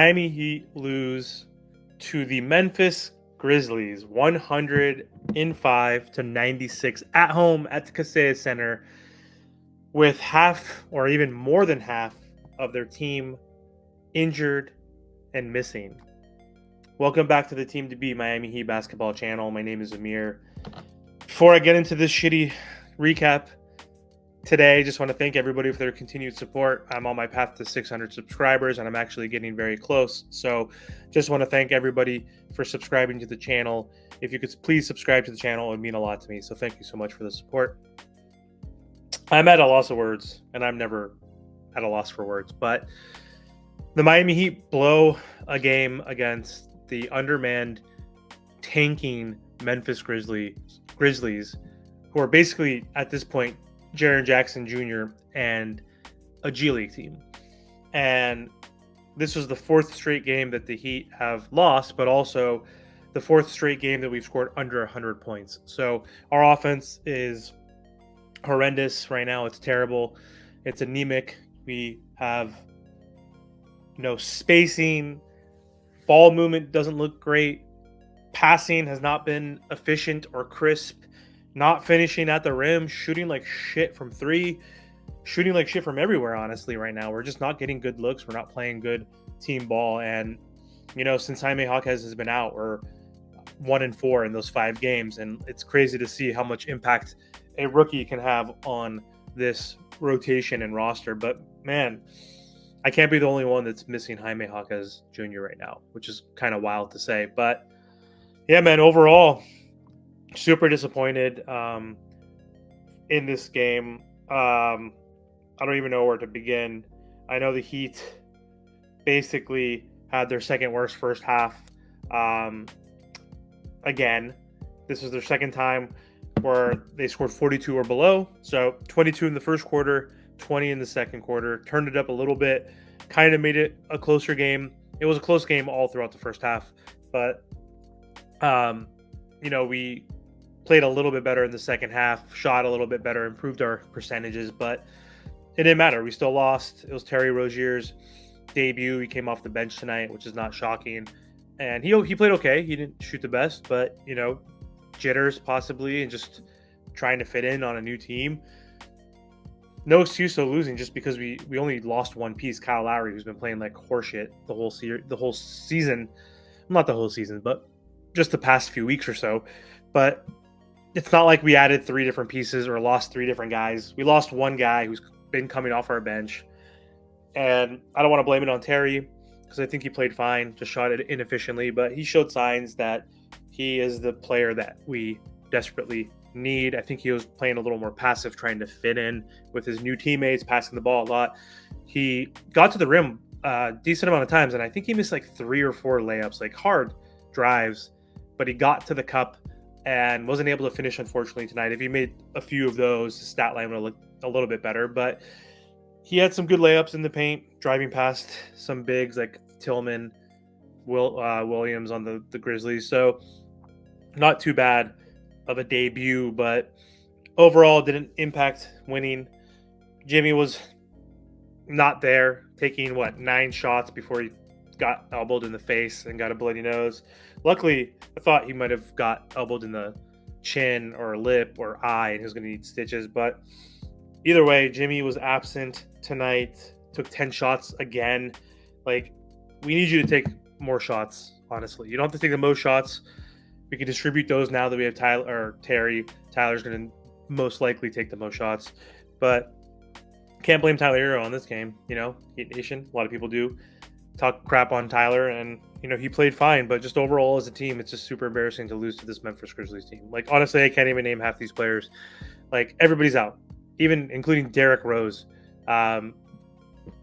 Miami Heat lose to the Memphis Grizzlies 105-96 at home at the Kaseya Center with half or even more than half of their team injured and missing. Welcome back to the Team to Beat Miami Heat basketball channel. My name is Amir. Before I get into this shitty recap today, I just want to thank everybody for their continued support. I'm on my path to 600 subscribers, and I'm actually getting very close. So just want to thank everybody for subscribing to the channel. If you could please subscribe to the channel, it would mean a lot to me. So thank you so much for the support. I'm at a loss of words, and I'm never at a loss for words. But the Miami Heat blow a game against the undermanned, tanking Memphis Grizzlies, who are basically, at this point, Jaren Jackson Jr. and a G League team. And this was the fourth straight game that the Heat have lost, but also the fourth straight game that we've scored under 100 points. So our offense is horrendous right now. It's terrible. It's anemic. We have no spacing. Ball movement doesn't look great. Passing has not been efficient or crisp. Not finishing at the rim, shooting like shit from three, shooting like shit from everywhere, honestly, right now. We're just not getting good looks. We're not playing good team ball. And, since Jaime Jaquez has been out, we're 1-4 in those 5 games. And it's crazy to see how much impact a rookie can have on this rotation and roster. But, man, I can't be the only one that's missing Jaime Jaquez Jr. right now, which is kind of wild to say. But, yeah, man, overall, super disappointed in this game. I don't even know where to begin. I know the Heat basically had their second worst first half. Again, this was their second time where they scored 42 or below. So 22 in the first quarter, 20 in the second quarter. Turned it up a little bit, kind of made it a closer game. It was a close game all throughout the first half. But, we played a little bit better in the second half, shot a little bit better, improved our percentages, but it didn't matter. We still lost. It was Terry Rozier's debut. He came off the bench tonight, which is not shocking. And he played okay. He didn't shoot the best, but, jitters possibly and just trying to fit in on a new team. No excuse of losing just because we only lost one piece, Kyle Lowry, who's been playing like horseshit the whole season. Not the whole season, but just the past few weeks or so. But it's not like we added 3 different pieces or lost 3 different guys. We lost one guy who's been coming off our bench. And I don't want to blame it on Terry because I think he played fine, just shot it inefficiently. But he showed signs that he is the player that we desperately need. I think he was playing a little more passive, trying to fit in with his new teammates, passing the ball a lot. He got to the rim a decent amount of times, and I think he missed like 3 or 4 layups, like hard drives. But he got to the cup and wasn't able to finish, unfortunately, tonight. If he made a few of those, his stat line would have looked a little bit better. But he had some good layups in the paint, driving past some bigs like Tillman, Williams on the Grizzlies. So not too bad of a debut, but overall didn't impact winning. Jimmy was not there, taking, 9 shots before he got elbowed in the face and got a bloody nose. Luckily, I thought he might have got elbowed in the chin or lip or eye and he was going to need stitches. But either way, Jimmy was absent tonight, took 10 shots again. Like, we need you to take more shots, honestly. You don't have to take the most shots. We can distribute those now that we have Terry. Tyler's going to most likely take the most shots. But can't blame Tyler Hero on this game. Heat Nation, a lot of people do talk crap on Tyler, and he played fine, but just overall as a team, it's just super embarrassing to lose to this Memphis Grizzlies team. Like, honestly, I can't even name half these players. Like, everybody's out, even including Derrick Rose,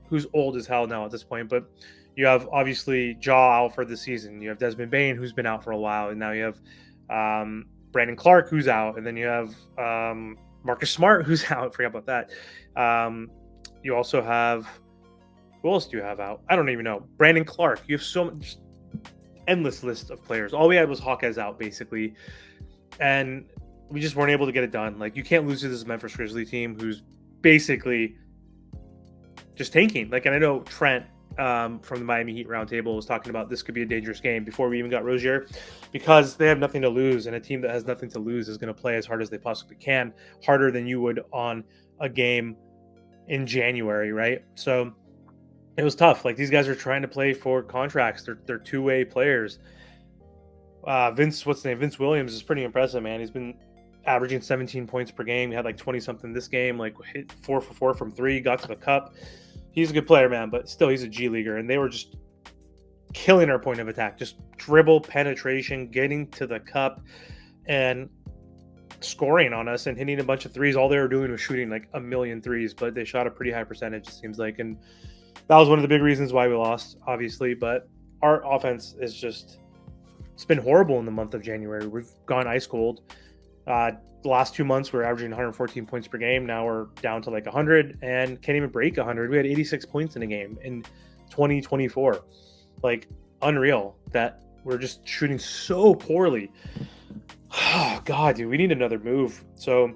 who's old as hell now at this point. But you have obviously Jaw out for the season. You have Desmond Bane, who's been out for a while, and now you have Brandon Clark, who's out, and then you have Marcus Smart, who's out. Forget about that. You also have, who else do you have out? I don't even know. Brandon Clark. You have so much, endless list of players. All we had was Jaquez out, basically. And we just weren't able to get it done. Like, you can't lose to this Memphis Grizzlies team who's basically just tanking. Like, and I know Trent from the Miami Heat roundtable was talking about this could be a dangerous game before we even got Rozier, because they have nothing to lose, and a team that has nothing to lose is going to play as hard as they possibly can, harder than you would on a game in January, right? So it was tough. Like, these guys are trying to play for contracts. They're two-way players. Vince Williams is pretty impressive, man. He's been averaging 17 points per game. He had like 20 something this game, like hit 4 for 4 from 3, got to the cup. He's a good player, man, but still he's a G leaguer, and they were just killing our point of attack. Just dribble, penetration, getting to the cup, and scoring on us and hitting a bunch of threes. All they were doing was shooting like a million threes, but they shot a pretty high percentage, it seems like. And that was one of the big reasons why we lost, obviously. But our offense is just, it's been horrible in the month of January. We've gone ice cold. The last 2 months, we're averaging 114 points per game. Now we're down to like 100 and can't even break 100. We had 86 points in a game in 2024. Like, unreal that we're just shooting so poorly. Oh, God, dude, we need another move. So,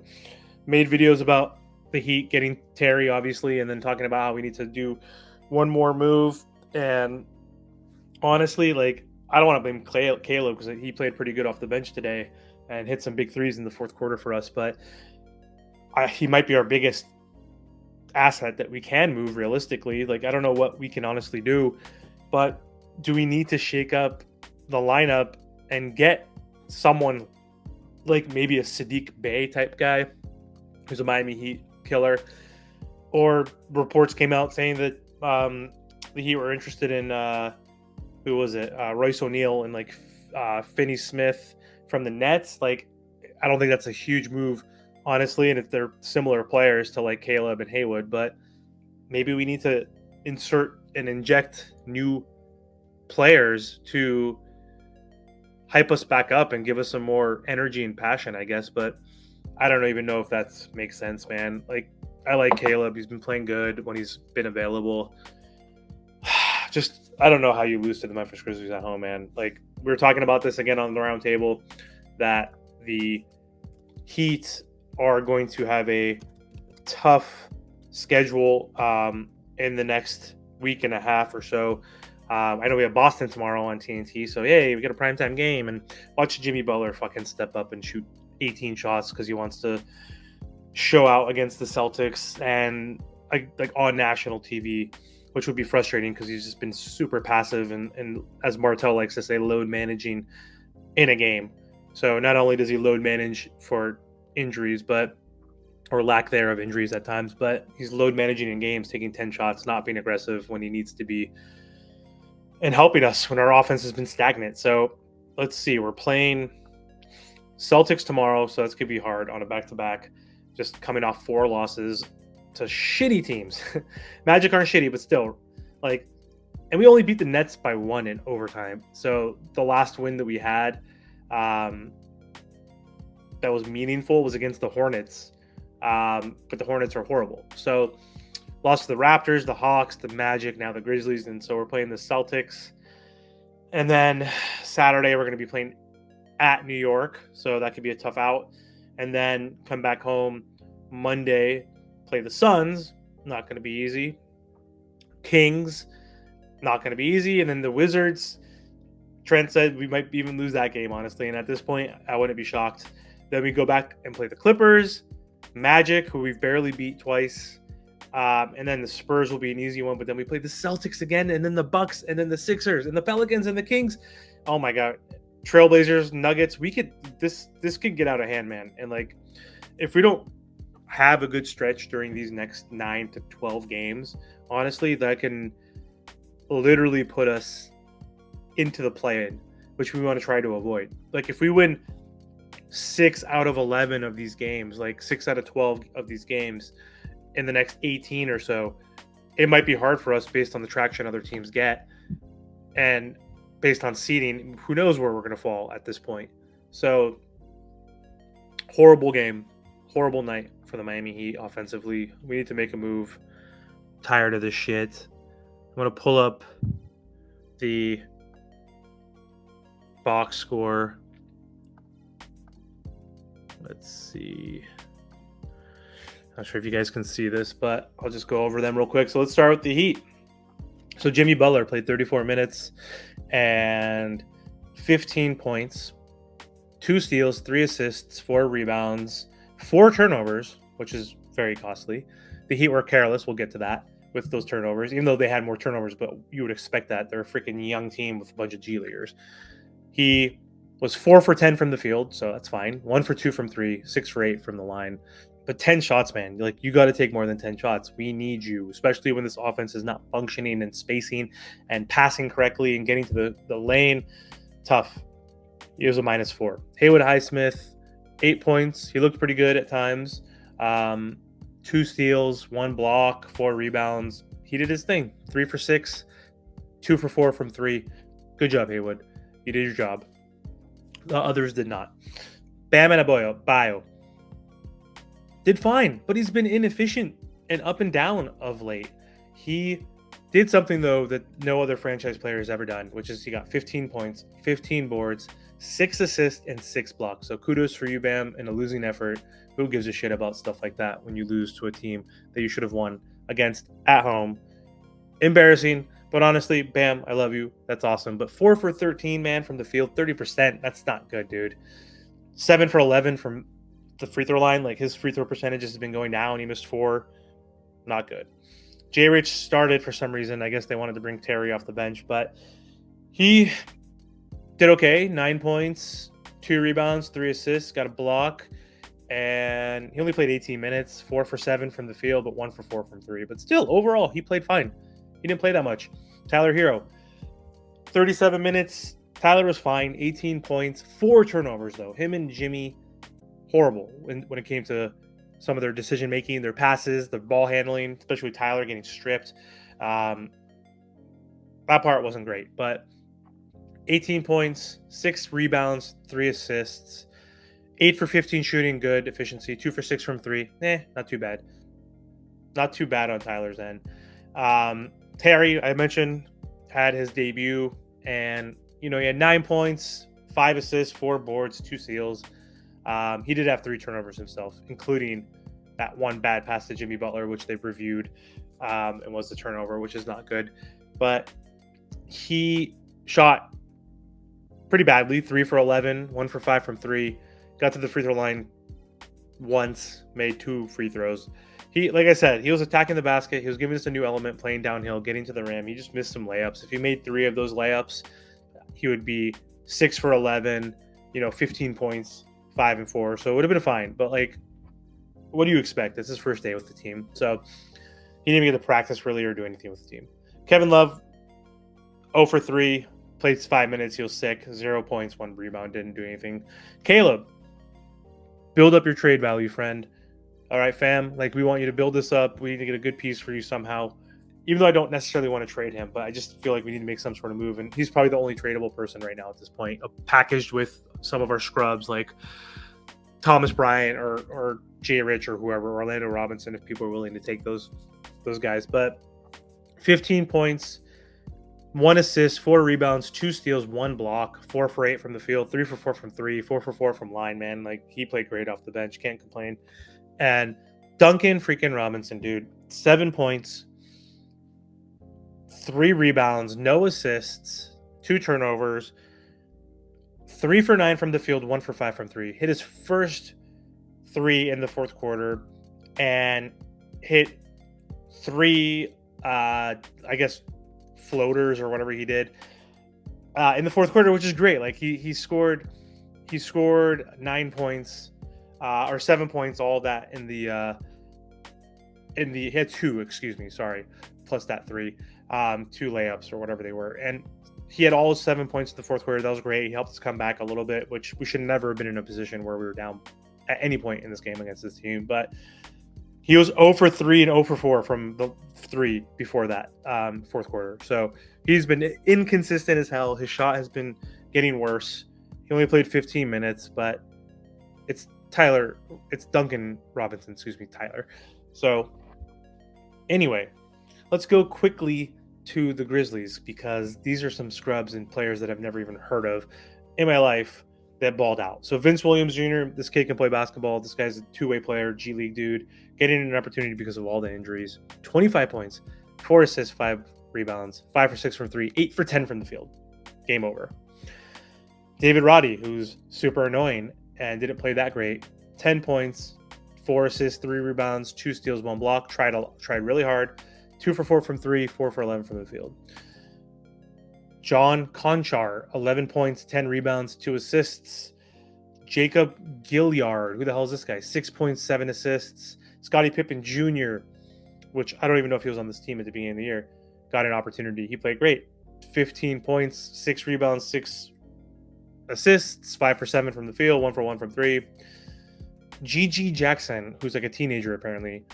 made videos about the Heat getting Terry, obviously, and then talking about how we need to do one more move. And honestly, like, I don't want to blame Caleb because he played pretty good off the bench today and hit some big threes in the fourth quarter for us. But he might be our biggest asset that we can move realistically. Like, I don't know what we can honestly do, but do we need to shake up the lineup and get someone like maybe a Sadiq Bey type guy who's a Miami Heat killer? Or reports came out saying that the Heat were interested in who was it? Royce O'Neal and like Finney Smith from the Nets. Like, I don't think that's a huge move, honestly, and if they're similar players to like Caleb and Haywood, but maybe we need to insert and inject new players to hype us back up and give us some more energy and passion, I guess. But I don't even know if that makes sense, man. Like, I like Caleb. He's been playing good when he's been available. Just, I don't know how you lose to the Memphis Grizzlies at home, man. Like, we were talking about this again on the round table, that the Heat are going to have a tough schedule in the next week and a half or so. I know we have Boston tomorrow on TNT, so hey, we get a primetime game, and watch Jimmy Butler fucking step up and shoot 18 shots because he wants to show out against the Celtics and like on national TV, which would be frustrating because he's just been super passive and as Martell likes to say, load managing in a game. So not only does he load manage for injuries, or lack there of injuries at times, but he's load managing in games, taking 10 shots, not being aggressive when he needs to be, and helping us when our offense has been stagnant. So let's see, we're playing Celtics tomorrow, so that's going to be hard on a back-to-back, just coming off 4 losses to shitty teams. Magic aren't shitty, but still, like, and we only beat the Nets by 1 in overtime. So the last win that we had that was meaningful was against the Hornets, but the Hornets are horrible. So lost to the Raptors, the Hawks, the Magic, now the Grizzlies, and so we're playing the Celtics. And then Saturday we're going to be playing at New York, so that could be a tough out. And then come back home Monday, play the Suns, not going to be easy. Kings, not going to be easy. And then the Wizards, Trent said we might even lose that game, honestly. And at this point, I wouldn't be shocked. Then we go back and play the Clippers, Magic, who we've barely beat twice. And then the Spurs will be an easy one. But then we play the Celtics again, and then the Bucks, and then the Sixers, and the Pelicans, and the Kings. Oh, my God. Trailblazers, Nuggets. This could get out of hand, man. And, like, if we don't have a good stretch during these next 9 to 12 games, honestly, that can literally put us into the play-in, which we want to try to avoid. Like, if we win 6 out of 11 of these games, like 6 out of 12 of these games in the next 18 or so, it might be hard for us based on the traction other teams get, and based on seeding, who knows where we're going to fall at this point. So, horrible game, horrible night for the Miami Heat offensively. We need to make a move. Tired of this shit. I'm going to pull up the box score. Let's see. Not sure if you guys can see this, but I'll just go over them real quick. So let's start with the Heat. So Jimmy Butler played 34 minutes and 15 points, 2 steals, 3 assists, 4 rebounds, 4 turnovers, which is very costly. The Heat were careless. We'll get to that with those turnovers, even though they had more turnovers, but you would expect that. They're a freaking young team with a bunch of G Leaguers. He was 4 for 10 from the field, so that's fine. 1 for 2 from 3, 6 for 8 from the line. But 10 shots, man. Like, you got to take more than 10 shots. We need you, especially when this offense is not functioning and spacing and passing correctly and getting to the lane. Tough. He was a -4. Haywood Highsmith, 8 points. He looked pretty good at times. 2 steals, 1 block, 4 rebounds. He did his thing. 3 for 6, 2 for 4 from 3. Good job, Haywood. You did your job. The others did not. Bam Adebayo did fine, but he's been inefficient and up and down of late. He did something, though, that no other franchise player has ever done, which is he got 15 points, 15 boards, 6 assists, and 6 blocks. So kudos for you, Bam, in a losing effort. Who gives a shit about stuff like that when you lose to a team that you should have won against at home? Embarrassing, but honestly, Bam, I love you. That's awesome. But 4 for 13, man, from the field, 30%. That's not good, dude. 7 for 11 from the free throw line. Like, his free throw percentage has been going down. He missed 4. Not good. J. Rich started for some reason. I guess they wanted to bring Terry off the bench, but he did okay. 9 points, 2 rebounds, 3 assists, got a block, and he only played 18 minutes, 4 for 7 from the field, but 1 for 4 from 3. But still, overall, he played fine. He didn't play that much. Tyler Hero, 37 minutes. Tyler was fine, 18 points, 4 turnovers, though. Him and Jimmy, horrible when it came to some of their decision-making, their passes, their ball handling, especially with Tyler getting stripped. That part wasn't great, but 18 points, 6 rebounds, 3 assists, 8 for 15 shooting, good efficiency, 2 for 6 from 3. Not too bad. Not too bad on Tyler's end. Terry, I mentioned, had his debut, and he had 9 points, 5 assists, 4 boards, 2 steals. He did have 3 turnovers himself, including that one bad pass to Jimmy Butler, which they've reviewed, and was the turnover, which is not good. But he shot pretty badly, 3 for 11, 1 for 5 from 3. Got to the free throw line once, made 2 free throws. Like I said, he was attacking the basket. He was giving us a new element, playing downhill, getting to the rim. He just missed some layups. If he made 3 of those layups, he would be 6 for 11, 15 points, 5 and 4. So it would have been fine. But, what do you expect? It's his first day with the team. So he didn't even get to practice really or do anything with the team. Kevin Love, 0 for 3, played 5 minutes. He was sick. 0 points, 1 rebound, didn't do anything. Caleb, build up your trade value, friend. All right, fam. We want you to build this up. We need to get a good piece for you somehow. Even though I don't necessarily want to trade him, but I just feel like we need to make some sort of move. And he's probably the only tradable person right now at this point, packaged with some of our scrubs like Thomas Bryant or Jay Rich or whoever, Orlando Robinson, if people are willing to take those guys. But 15 points, 1 assist, 4 rebounds, 2 steals, 1 block, 4 for 8 from the field, 3 for 4 from 3, 4 for 4 from line, man. He played great off the bench. Can't complain. And Duncan freaking Robinson, dude, 7 points, 3 rebounds, no assists, 2 turnovers, 3 for 9 from the field, 1 for 5 from 3. Hit his first 3 in the fourth quarter and hit 3, floaters or whatever he did in the fourth quarter, which is great. He scored 9 points or 7 points, all that in the he had 2, plus that 3, 2 layups or whatever they were, and he had all 7 points in the fourth quarter. That was great. He helped us come back a little bit, which we should never have been in a position where we were down at any point in this game against this team. But he was 0 for 3 and 0 for 4 from the 3 before that fourth quarter. So he's been inconsistent as hell. His shot has been getting worse. He only played 15 minutes, but it's Duncan Robinson, Tyler. So anyway, let's go quickly to the Grizzlies, because these are some scrubs and players that I've never even heard of in my life that balled out. So Vince Williams Jr., this kid can play basketball. This guy's a two-way player, G League dude, getting an opportunity because of all the injuries. 25 points, 4 assists, 5 rebounds, 5 for 6 from 3, 8 for 10 from the field. Game over. David Roddy, who's super annoying and didn't play that great, 10 points, 4 assists, 3 rebounds, 2 steals, 1 block. Tried really hard. 2 for 4 from 3, 4 for 11 from the field. John Conchar, 11 points, 10 rebounds, 2 assists. Jacob Gilliard, who the hell is this guy? 6 points, 7 assists. Scottie Pippen Jr., which I don't even know if he was on this team at the beginning of the year, got an opportunity. He played great. 15 points, 6 rebounds, 6 assists, 5 for 7 from the field, 1 for 1 from 3. G.G. Jackson, who's like a teenager apparently,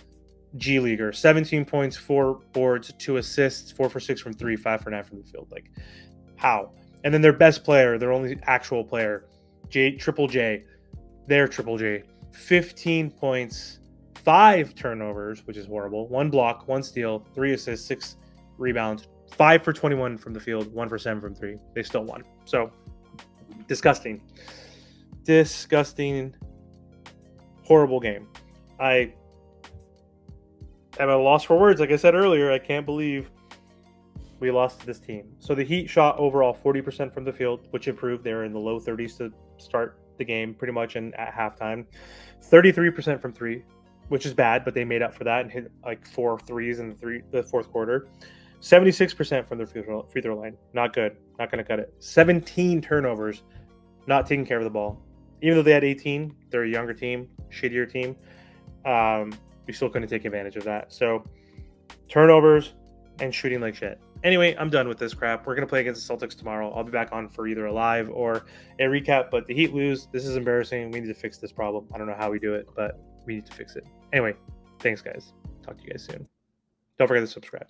G Leaguer, 17 points, 4 boards, 2 assists, 4 for 6 from 3, 5 for 9 from the field. Like, how? And then their best player, their only actual player, Triple J, 15 points, 5 turnovers, which is horrible, 1 block, 1 steal, 3 assists, 6 rebounds, 5 for 21 from the field, 1 for 7 from 3. They still won. So, disgusting. Horrible game. I am at a loss for words. Like I said earlier, I can't believe we lost to this team. So the Heat shot overall 40% from the field, which improved. They were in the low 30s to start the game pretty much, and at halftime 33% from 3, which is bad, but they made up for that and hit like 4 threes in the fourth quarter. 76% from the free throw line. Not good. Not going to cut it. 17 turnovers. Not taking care of the ball. Even though they had 18, they're a younger team, shittier team. We still couldn't take advantage of that. So turnovers and shooting like shit. Anyway, I'm done with this crap. We're going to play against the Celtics tomorrow. I'll be back on for either a live or a recap, but the Heat lose. This is embarrassing. We need to fix this problem. I don't know how we do it, but we need to fix it. Anyway, thanks, guys. Talk to you guys soon. Don't forget to subscribe.